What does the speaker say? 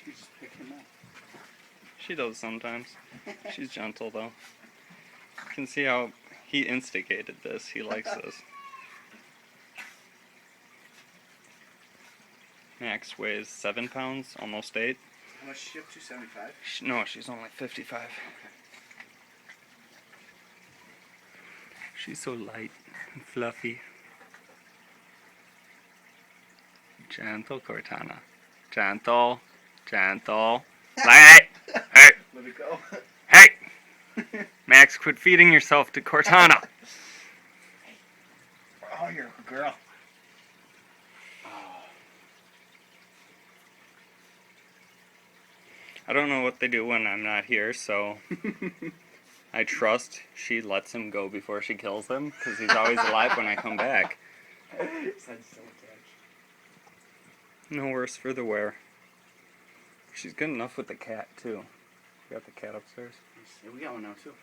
You just pick him up. She does sometimes. She's gentle though. You can see how he instigated this. He likes this. Max weighs 7 pounds, almost 8. How much is she up to? 75? No, she's only 55. Okay. She's so light and fluffy. Gentle Cortana. Gentle. Gentle. Hey! Hey! Let it go. Hey! Max, quit feeding yourself to Cortana. Oh, you're a girl. I don't know what they do when I'm not here, so I trust she lets him go before she kills him, because he's always alive when I come back. No worse for the wear. She's good enough with the cat, too. We got the cat upstairs. Yeah, we got one now, too.